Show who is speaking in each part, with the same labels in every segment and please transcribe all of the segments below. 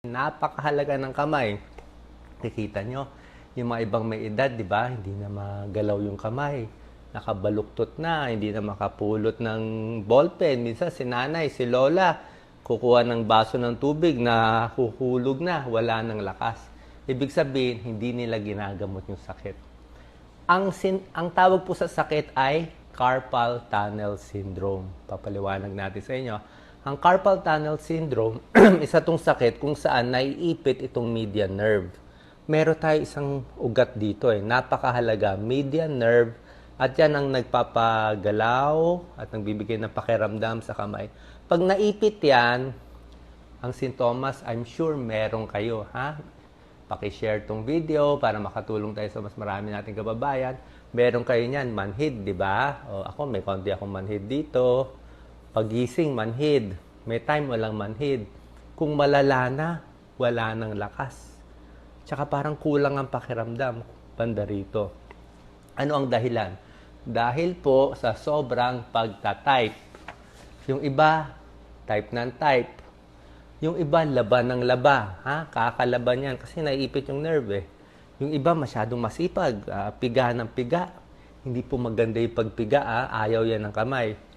Speaker 1: Napakahalaga ng kamay. Kikita nyo, yung mga ibang may edad, di ba? Hindi na magalaw yung kamay. Nakabaluktot na, hindi na makapulot ng ballpen. Minsan si nanay, si lola, kukuha ng baso ng tubig na huhulog na, wala ng lakas. Ibig sabihin, hindi nila ginagamot yung sakit. Ang tawag po sa sakit ay carpal tunnel syndrome. Papaliwanag natin sa inyo. Ang carpal tunnel syndrome, isa tong sakit kung saan naiipit itong median nerve. Meron tayo isang ugat dito napakahalaga, median nerve, at yan ang nagpapagalaw at nagbibigay ng pakiramdam sa kamay. Pag naipit yan, ang sintomas, I'm sure meron kayo, ha? Paki-share tong video para makatulong tayo sa mas marami nating kababayan. Meron kayo niyan, manhid, di ba? O, ako, may konti akong manhid dito. Pagising, manhid. May time walang manhid. Kung malala na, wala nang lakas. Tsaka parang kulang ang pakiramdam, banda rito. Ano ang dahilan? Dahil po sa sobrang pagta-type. Yung iba, type ng type. Yung iba, laba ng laba. Kakalaban yan kasi naiipit yung nerve Yung iba, masyadong masipag. Piga ng piga. Hindi po maganda yung pagpiga. Ayaw yan ng kamay.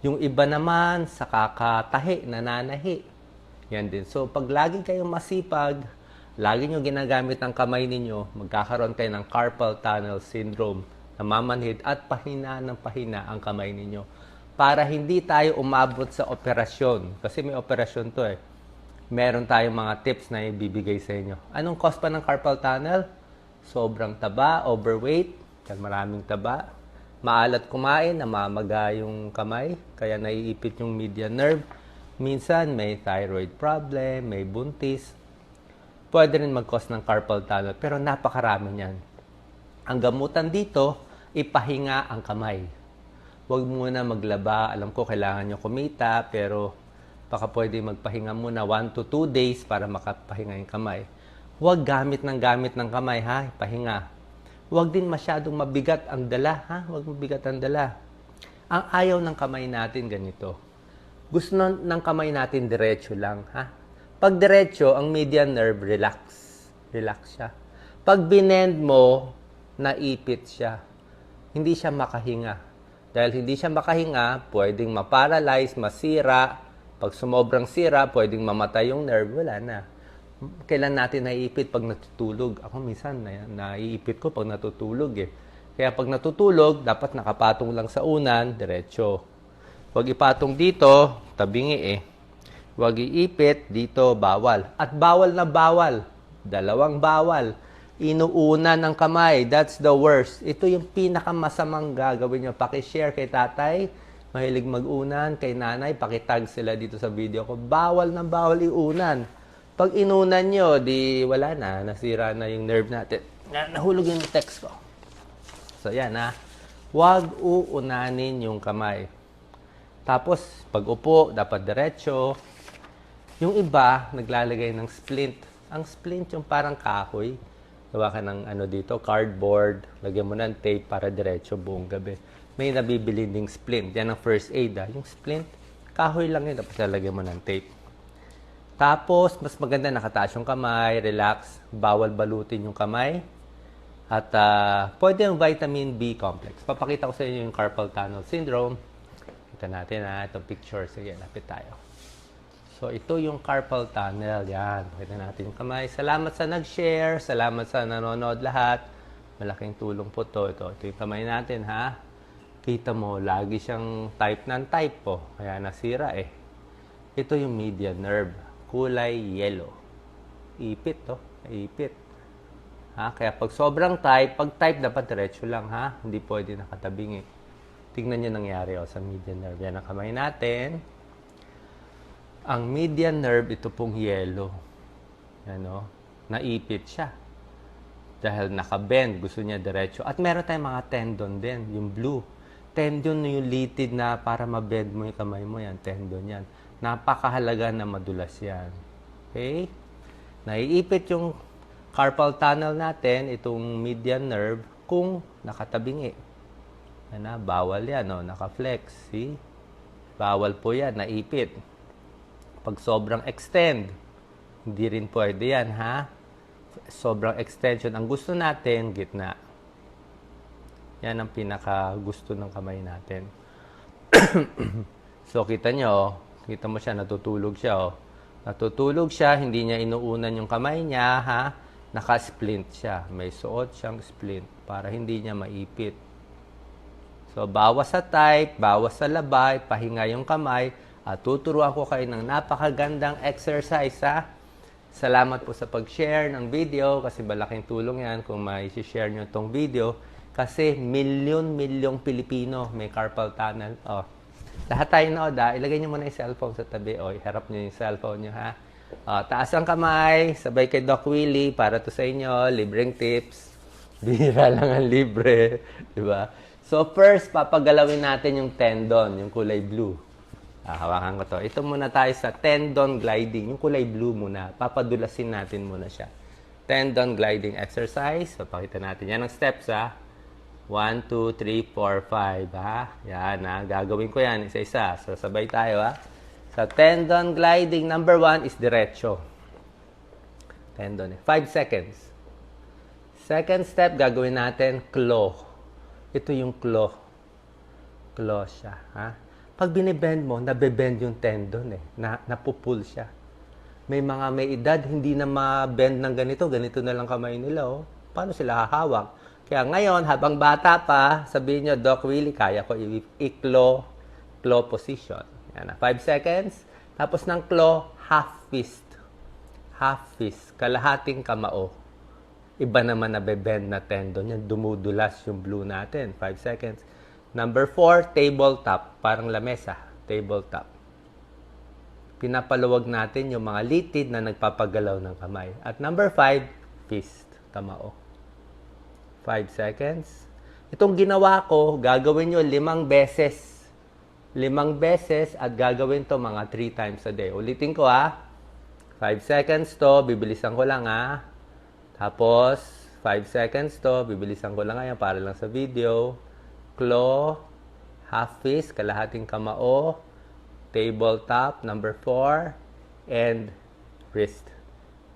Speaker 1: Yung iba naman, sa kakatahi, nananahi. Yan din. So, pag lagi kayong masipag, lagi nyo ginagamit ang kamay ninyo, magkakaroon kayo ng carpal tunnel syndrome, namamanhid at pahina ng pahina ang kamay ninyo. Para hindi tayo umabot sa operasyon. Kasi may operasyon to meron tayong mga tips na ibibigay sa inyo. Anong cause pa ng carpal tunnel? Sobrang taba, overweight, maraming taba. Maalat kumain, namamaga yung kamay, kaya naiipit yung median nerve. Minsan may thyroid problem, may buntis. Pwede rin mag-cause ng carpal tunnel, pero napakarami niyan. Ang gamutan dito, ipahinga ang kamay. Huwag muna maglaba. Alam ko, kailangan nyo kumita, pero baka pwede magpahinga muna 1 to 2 days para makapahinga yung kamay. Huwag gamit ng kamay, ha? Pahinga. Huwag din masyadong mabigat ang dala, ha? Huwag mabigat ang dala. Ang ayaw ng kamay natin ganito. Gusto ng kamay natin diretso lang, ha? Pag diretso, ang median nerve, relax. Relax siya. Pag binend mo, naipit siya. Hindi siya makahinga. Dahil hindi siya makahinga, pwedeng maparalyze, masira. Pag sumobrang sira, pwedeng mamatay yung nerve, wala na. Kailan natin naiipit pag natutulog? Ako minsan, naiipit ko pag natutulog Kaya pag natutulog, dapat nakapatong lang sa unan, diretso. Huwag ipatong dito, tabingi Huwag iipit, dito, bawal. At bawal na bawal. Dalawang bawal. Inuuna ng kamay. That's the worst. Ito yung pinakamasamang gagawin nyo. Paki-share kay tatay. Mahilig mag-unan. Kay nanay, pakitag sila dito sa video ko. Bawal na bawal iunan. Pag inunan nyo, di wala na. Nasira na yung nerve natin. Nahulog yung text ko. So, yan Huwag uunanin yung kamay. Tapos, pag upo, dapat diretso. Yung iba, naglalagay ng splint. Ang splint yung parang kahoy. Gawa ka ng dito, cardboard. Lagyan mo ng tape para diretso buong gabi. May nabibili ding splint. Yan ang first aid. Yung splint, kahoy lang yun. Tapos lalagyan mo ng tape. Tapos, mas maganda nakataas yung kamay, relax. Bawal balutin yung kamay. At pwede yung vitamin B complex. Papakita ko sa inyo yung carpal tunnel syndrome. Kita natin itong picture. Sige, lapit tayo. So, ito yung carpal tunnel. Yan. Pakita natin yung kamay. Salamat sa nag-share. Salamat sa nanonood lahat. Malaking tulong po to. Ito yung kamay natin, ha? Kita mo, lagi siyang type ng type po. Kaya nasira Ito yung median nerve. Kulay yellow. Ipit to. Ipit. Kaya pag sobrang type, pag type dapat diretso lang, ha? Hindi pwede nakatabingi. Tingnan nyo nangyari sa median nerve. Yan ang kamay natin. Ang median nerve, ito pong yellow. Naipit siya. Dahil nakabend, gusto niya diretso. At meron tayong mga tendon din, yung blue. Tendon yung litid na para mabend mo yung kamay mo yan. Tendon yan. Napakahalaga na madulas yan. Okay? Naiipit yung carpal tunnel natin, itong median nerve, kung nakatabingi. Bawal yan, naka-flex. See? Bawal po yan, naipit. Pag sobrang extend, Hindi rin pwede yan, ha? Sobrang extension. Ang gusto natin, gitna. Yan ang pinaka gusto ng kamay natin. So, kita mo siya, natutulog siya, oh. Natutulog siya, hindi niya inuunan yung kamay niya, ha? Naka-splint siya. May suot siyang splint para hindi niya maipit. So, bawas sa type, bawas sa labay, pahinga yung kamay, at tuturuan ko kayo ng napakagandang exercise, ha? Salamat po sa pag-share ng video kasi malaking tulong yan kung mai-share nyo itong video kasi milyon-milyong Pilipino may carpal tunnel. Oh. Lahat tayo nood, ilagay nyo muna yung cellphone sa tabi. O, iharap nyo yung cellphone nyo, ha? Taas ang kamay, sabay kay Doc Willie para to sa inyo, libreng tips. Bihira lang ang libre. Diba? So, first, papagalawin natin yung tendon, yung kulay blue. Hawakan ko to. Ito muna tayo sa tendon gliding. Yung kulay blue muna. Papadulasin natin muna siya. Tendon gliding exercise. So, pakita natin. Yan ang steps, ha? 1, 2, 3, 4, 5, ha? Yan, ha? Gagawin ko yan isa-isa. So, sabay tayo, ha? Sa tendon gliding, number 1 is diretso. Tendon, 5 seconds. Second step, gagawin natin claw. Ito yung claw. Claw siya, ha? Pag binibend mo, nabebend yung tendon, napupul siya. May mga may edad, hindi na ma-bend ng ganito. Ganito na lang kamay nila, oh. Paano sila hahawak? Kaya ngayon, habang bata pa, sabihin nyo, Doc Willie, kaya ko claw position. Yan na, 5 seconds. Tapos ng claw, half fist. Half fist. Kalahating kamao. Iba naman nabebend na tendon. Yan, dumudulas yung blue natin. 5 seconds. Number 4, tabletop. Parang lamesa. Tabletop. Pinapaluwag natin yung mga litid na nagpapagalaw ng kamay. At number 5, fist. Kamao. 5 seconds. Itong ginawa ko, gagawin nyo 5 beses. 5 beses at gagawin to mga 3 times a day. Ulitin ko, ha. 5 seconds to. Bibilisan ko lang, ha. Tapos, 5 seconds to. Bibilisan ko lang ngayon para lang sa video. Claw, half fist, kalahating kamao, tabletop, number 4, and wrist.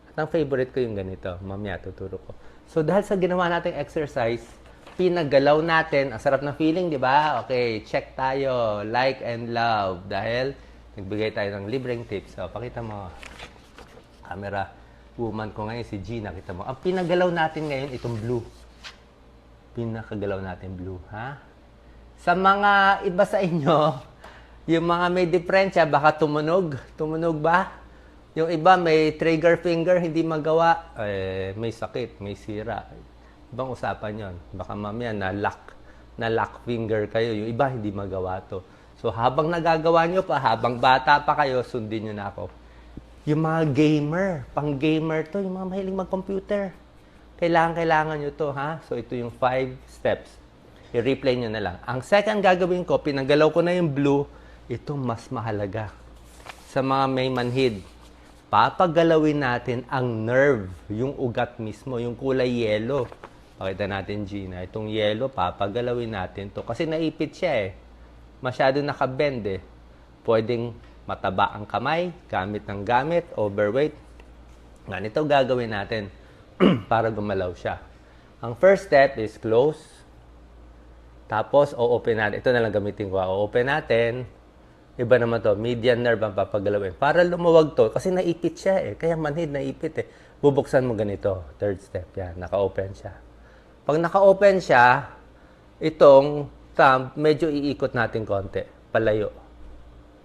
Speaker 1: At ang favorite ko yung ganito. Mamaya, tuturo ko. So, dahil sa ginawa nating exercise, pinagalaw natin. Ang sarap na feeling, di ba? Okay, check tayo. Like and love. Dahil nagbigay tayo ng libreng tips. So, pakita mo. Camera woman ko ngayon, si Gina. Kita mo. Ang pinagalaw natin ngayon, itong blue. Pinakagalaw natin blue, ha? Sa mga iba sa inyo, yung mga may diferensya, baka tumunog. Tumunog ba? Yung iba may trigger finger, hindi magawa. May sakit, may sira. Ibang usapan yon. Baka mamaya na-lock finger kayo. Yung iba hindi magawa to. So habang nagagawa nyo pa, habang bata pa kayo, sundin nyo na ako. Yung mga gamer, pang gamer to, yung mga mahiling mag-computer. Kailangan nyo to, ha? So ito yung 5 steps. I-replay nyo na lang. Ang second gagawin ko, pinagalaw ko na yung blue, ito mas mahalaga. Sa mga may manhid, papagalawin natin ang nerve, yung ugat mismo, yung kulay yellow. Pakita natin, Gina. Itong yellow, papagalawin natin to. Kasi naipit siya, Masyado nakabend, Pwedeng mataba ang kamay, gamit ng gamit, overweight. Ganito gagawin natin para gumalaw siya. Ang first step is close. Tapos, o-open natin. Ito na lang gamitin ko. O-open natin. Iba naman to. Median nerve ang papagalawin. Para lumuwag to. Kasi naipit siya, Kaya manhid, naipit, Bubuksan mo ganito. Third step. Yan. Naka-open siya. Pag naka-open siya, itong thumb, medyo iikot natin konti. Palayo.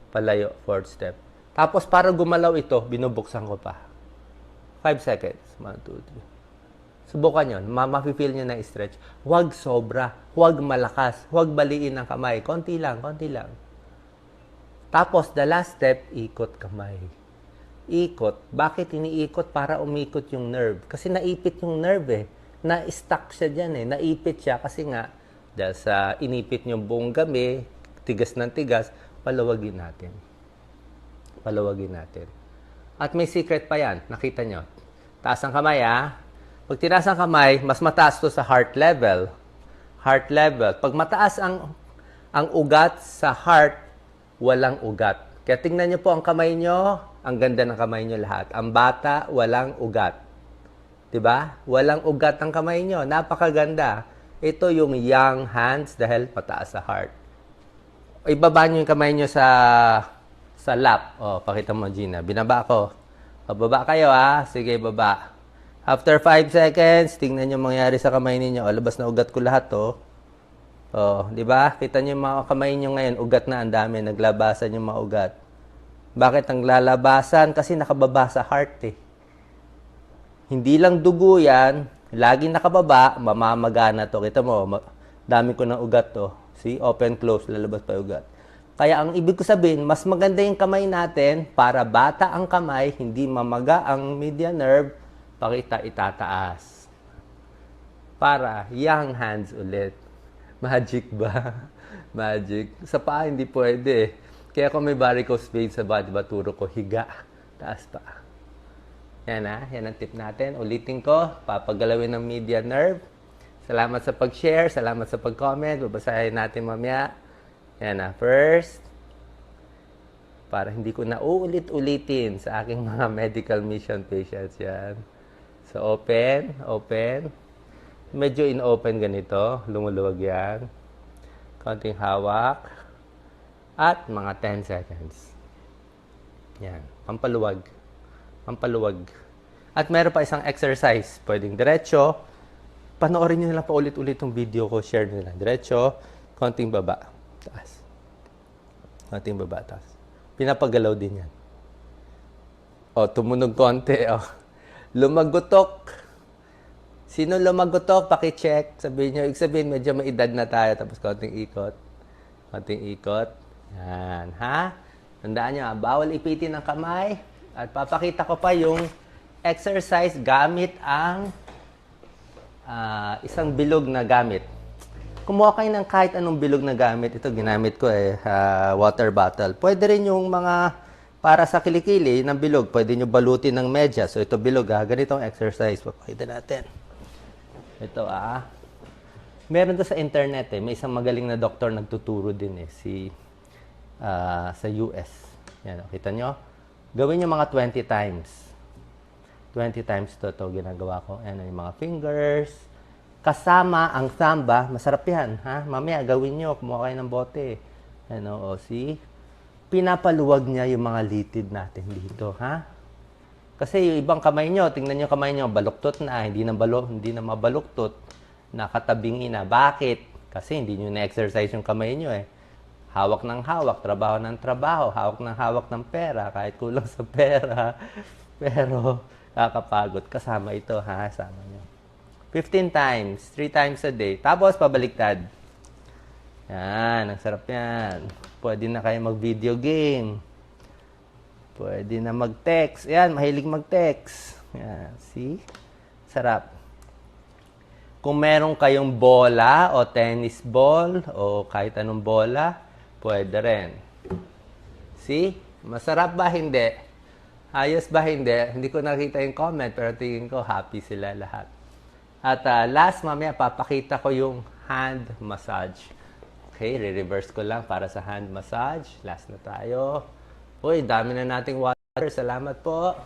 Speaker 1: Palayo. Fourth step. Tapos, para gumalaw ito, binubuksan ko pa. 5 seconds. 1, 2, 3. Subukan yun. Mafe-feel nyo na stretch. Huwag sobra. Huwag malakas. Huwag baliin ang kamay. Konti lang, konti lang. Tapos, the last step, ikot kamay. Ikot. Bakit iniikot? Para umikot yung nerve. Kasi naipit yung nerve, Na-stuck siya dyan, Naipit siya kasi nga, dahil sa inipit yung buong gabi, tigas ng tigas, palawagin natin. Palawagin natin. At may secret pa yan. Nakita nyo. Taas ang kamay, Pag tinaas ang kamay, mas mataas to sa heart level. Heart level. Pag mataas ang ugat sa heart, walang ugat. Kaya tingnan nyo po ang kamay nyo, Ang ganda ng kamay nyo lahat. Ang bata, walang ugat. 'Di ba? Walang ugat ang kamay nyo. Napakaganda. Ito yung young hands dahil pataas sa heart. Ibaba nyo yung kamay nyo sa lap. O, pakita mo, Gina. Binaba ko. O, baba kayo, ha? Sige, baba. After 5 seconds, tingnan nyo mangyari sa kamay ninyo. O, labas na ugat ko lahat, to. O, di ba? Kita nyo yung mga kamay nyo ngayon. Ugat na, ang dami. Naglabasan yung mga ugat. Bakit ang lalabasan? Kasi nakababa sa heart, eh. Hindi lang dugo yan. Laging nakababa, mamamagana to. Kita mo, dami ko ng ugat to. See? Open, close, lalabas pa yung ugat. Kaya ang ibig ko sabihin, mas maganda yung kamay natin para bata ang kamay, hindi mamaga ang median nerve, pakita itataas. Para young hands ulit. Magic ba? Magic. Sa paa hindi pwede. Kaya kung may varicose veins sa body, turo ko, higa. Taas pa. Yan yan ang tip natin. Ulitin ko, papagalawin ng median nerve. Salamat sa pag-share, salamat sa pag-comment. Babasahin natin mamaya. Yan first, para hindi ko na uulit-ulitin sa aking mga medical mission patients yan. So, open, open. Medyo in-open ganito. Lumuluwag yan. Konting hawak. At mga 10 seconds. Yan. Pampaluwag. Pampaluwag. At meron pa isang exercise. Pwedeng diretso. Panoorin nyo nila pa ulit-ulit yung video ko. Share nila. Diretso. Konting baba. Taas. Konting baba. Taas. Pinapagalaw din yan. O, tumunog konti. O. Lumagutok. Sino lumagutok? Paki-check. Sabihin nyo, sabihin, medyo may edad na tayo. Tapos konting ikot. Konting ikot. Yan. Ha? Tandaan nyo, bawal ipitin ng kamay. At papakita ko pa yung exercise gamit ang isang bilog na gamit. Kumuha kayo ng kahit anong bilog na gamit. Ito, ginamit ko water bottle. Pwede rin yung mga para sa kilikili ng bilog. Pwede nyo balutin ng medyas. So, ito bilog Ganitong exercise. Papakita natin. Ito meron to sa internet May isang magaling na doktor nagtuturo din sa US. Yan, kita nyo? Gawin nyo mga 20 times. 20 times to ginagawa ko. Yan yung mga fingers. Kasama ang samba. Masarap yan. Ha? Mamaya gawin nyo. Kumuha kayo ng bote. Ano, see? Pinapaluwag niya yung mga litid natin dito. Ha? Kasi yung ibang kamay nyo, tingnan nyo kamay nyo, baluktot na, hindi na mabaluktot, nakatabingi na. Bakit? Kasi hindi nyo na-exercise yung kamay nyo Hawak ng hawak, trabaho ng trabaho, hawak ng pera, kahit kulang sa pera. Pero, kakapagod. Kasama ito, ha? Sama nyo. 15 times, 3 times a day. Tapos, pabaliktad. Yan, ang sarap yan. Pwede na kayo mag-video game. Pwede na mag-text. Yan, mahilig mag-text. Yan, see? Sarap. Kung meron kayong bola o tennis ball o kahit anong bola, pwede rin. See? Masarap ba? Hindi. Ayos ba? Hindi. Hindi ko nakita yung comment pero tingin ko happy sila lahat. At last, mamaya papakita ko yung hand massage. Okay, re-reverse ko lang para sa hand massage. Last na tayo. Uy, dami na nating water. Salamat po.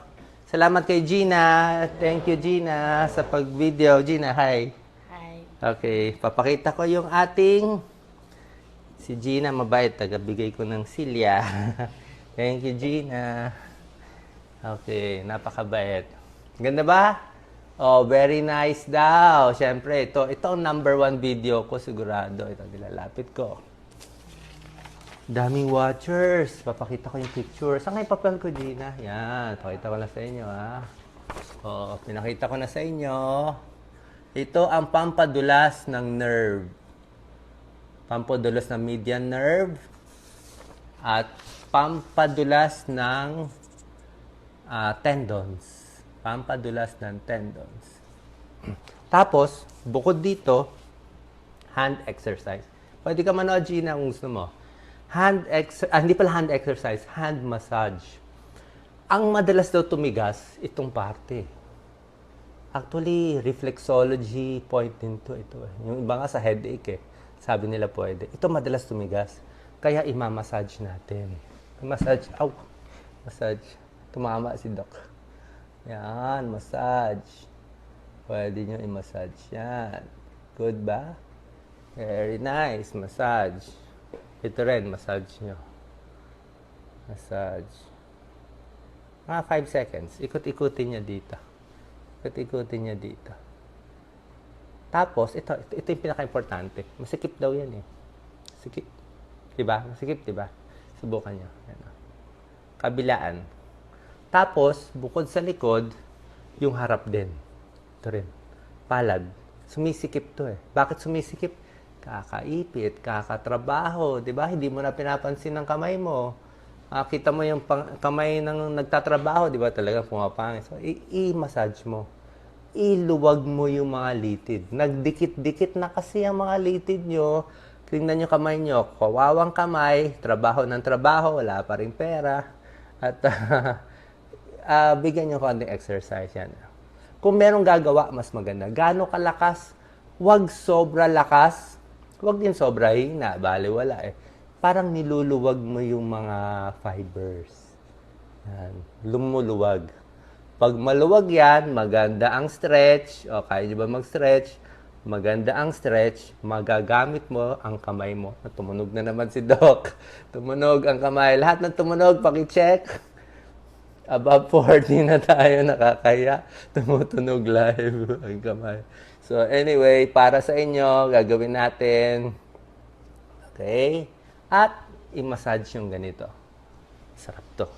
Speaker 1: Salamat kay Gina. Thank you, Gina, sa pag-video. Gina, hi.
Speaker 2: Hi.
Speaker 1: Okay, papakita ko yung ating si Gina, mabait. Tagabigay ko ng silya. Thank you, Gina. Okay, napakabait. Ganda ba? Oh, very nice daw. Siyempre, ito ang number 1 video ko sigurado. Ito, nilalapit ko. Daming watchers. Papakita ko yung picture. Saan kayo papel ko, Gina? Yan. Pakita ko na sa inyo, ha? O, pinakita ko na sa inyo. Ito ang pampadulas ng nerve. Pampadulas ng median nerve. At pampadulas ng tendons. Pampadulas ng tendons. Tapos, bukod dito, hand exercise. Pwede ka manood, Gina, kung gusto mo. Hindi pala hand exercise, hand massage. Ang madalas daw tumigas, itong parte. Actually, reflexology point din to ito. Yung iba nga sa headache Sabi nila pwede. Ito madalas tumigas. Kaya imamassage natin. Massage. Tumama si Doc. Yan, massage. Pwede nyo i-massage yan. Good ba? Very nice. Massage. Ito rin, massage nyo. Massage. Mga 5 seconds. Ikot-ikutin niya dito. Ikot-ikutin niya dito. Tapos, ito yung pinaka-importante. Masikip daw yan eh. Sikip. Diba? Masikip, diba? Subukan nyo. Yan. Kabilaan. Tapos, bukod sa likod, yung harap din. Ito rin. Palad. Sumisikip to eh. Bakit sumisikip? Kakaipit, kakatrabaho. Diba? Hindi mo na pinapansin ng kamay mo. Kita mo yung kamay ng nagtatrabaho, di ba? Talaga pumapangit. So, i-massage mo. Iluwag mo yung mga litid. Nagdikit-dikit na kasi ang mga litid nyo. Tingnan nyo kamay nyo. Kawawang kamay, trabaho ng trabaho, wala pa rin pera. At bigyan nyo konting exercise yan. Kung merong gagawa, mas maganda. Gaano kalakas? Huwag sobra lakas. Huwag din sobra hina. Bale, wala eh. Parang niluluwag mo yung mga fibers. Yan. Lumuluwag. Pag maluwag yan, maganda ang stretch. O, kaya nyo ba mag-stretch? Maganda ang stretch. Magagamit mo ang kamay mo. Tumunog na naman si Doc. Tumunog ang kamay. Lahat ng tumunog, paki-check. Above 40 na tayo, nakakaya. Tumutunog live ang kamay. So, anyway, para sa inyo, gagawin natin. Okay? At i-massage yung ganito. Sarap to.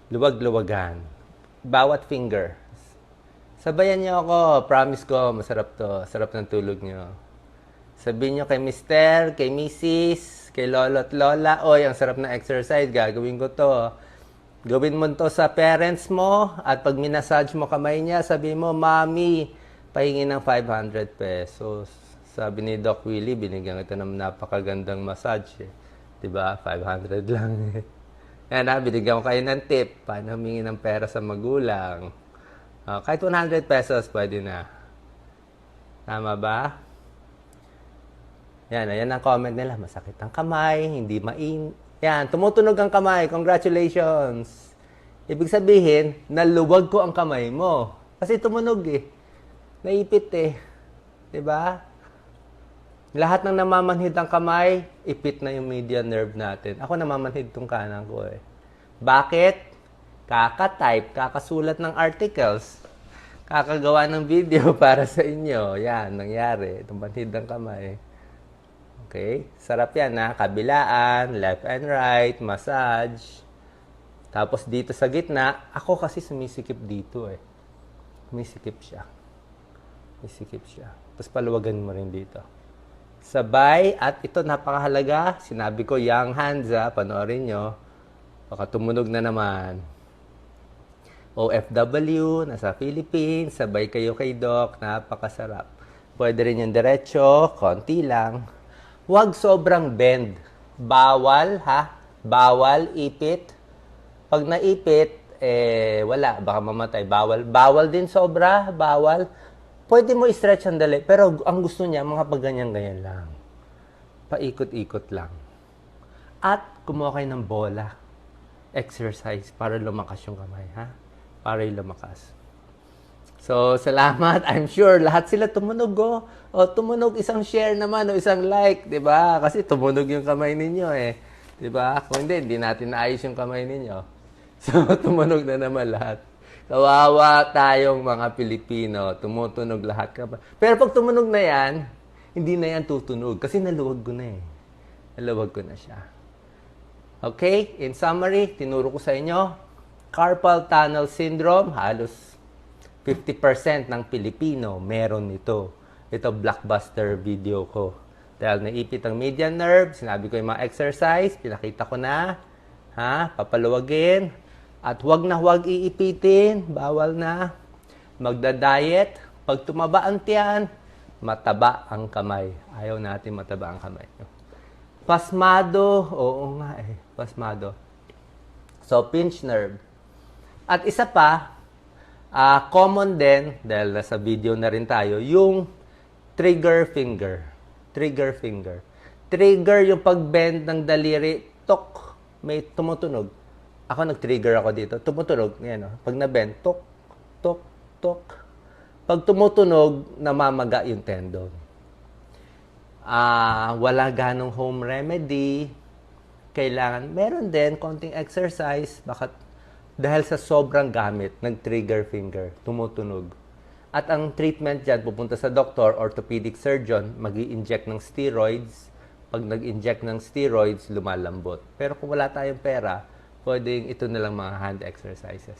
Speaker 1: Luwag-luwagan. Bawat finger. Sabayan niyo ako. Promise ko, masarap to. Sarap ng tulog niyo. Sabihin niyo kay Mister, kay Mrs., kay Lolo at Lola, oy, ang sarap na exercise. Gagawin ko to. Gawin mo to sa parents mo at pag minasage mo kamay niya, sabihin mo, Mami, pahingi ng 500 pesos. Sabi ni Doc Willie, binigyan kita ng napakagandang massage. Eh. Diba? 500 lang. Yan na, binigyan ko kayo ng tip. Paano humingi ng pera sa magulang. Kahit 100 pesos, pwede na. Tama ba? Yan, ayan ang comment nila. Masakit ang kamay, hindi Yan, tumutunog ang kamay. Congratulations! Ibig sabihin, naluwag ko ang kamay mo. Kasi tumunog eh. Naipit eh. Diba? Lahat ng namamanhid ang kamay, ipit na yung median nerve natin. Ako namamanhid tong kanan ko eh. Bakit? Kaka-type, kakasulat ng articles, kakagawa ng video para sa inyo. Yan, nangyari. Tumanhid ang kamay. Okay? Sarap yan ha. Kabilaan, left and right, massage. Tapos dito sa gitna, ako kasi sumisikip dito eh. Sumisikip siya. Sumisikip siya. Tapos paluwagan mo rin dito. Sabay, at ito napakahalaga, sinabi ko, Young Hands, panoorin nyo. Baka tumunog na naman. OFW, nasa Philippines, sabay kayo kay Doc, napakasarap. Pwede rin yung diretso, konti lang. Huwag sobrang bend. Bawal, ha? Bawal, ipit. Pag naipit, wala, baka mamatay. Bawal din sobra, bawal. Pwede mo i-stretch ang dali, pero ang gusto niya, mga pagganyan-ganyan lang. Paikot-ikot lang. At kumuha kayo ng bola. Exercise para lumakas yung kamay, ha? Para yung lumakas. So, salamat. I'm sure lahat sila tumunog, oh. O, tumunog isang share naman o isang like, di ba? Kasi tumunog yung kamay ninyo, eh. Di ba? Kung hindi natin naayos yung kamay ninyo. So, tumunog na naman lahat. Kawawa tayong mga Pilipino. Tumutunog lahat. Pero pag tumunog na yan, hindi na yan tutunog. Kasi naluwag ko na eh. Naluwag ko na siya. Okay? In summary, tinuro ko sa inyo, carpal tunnel syndrome, halos 50% ng Pilipino meron nito. Ito blockbuster video ko. Dahil naipit ang median nerve, sinabi ko yung mga exercise, pinakita ko na. Papaluwagin. At huwag na huwag iipitin, bawal na. Magda-diet, pag tumaba ang tiyan, mataba ang kamay. Ayaw natin mataba ang kamay. Pasmado, oo nga eh, pasmado. So, pinch nerve. At isa pa, common din, dahil nasa video na rin tayo, yung trigger finger. Trigger finger. Trigger yung pag-bend ng daliri, tok, may tumutunog. Ako nag-trigger ako dito. Tumutunog. Yan, oh. Pag na-bend, tok, tok, tok. Pag tumutunog, namamaga yung tendon. Wala ganong home remedy. Kailangan, meron din konting exercise. Bakit? Dahil sa sobrang gamit, nag-trigger finger, tumutunog. At ang treatment dyan, pupunta sa doktor, orthopedic surgeon, mag-i-inject ng steroids. Pag nag-inject ng steroids, lumalambot. Pero kung wala tayong pera, pwedeng ito na lang mga hand exercises.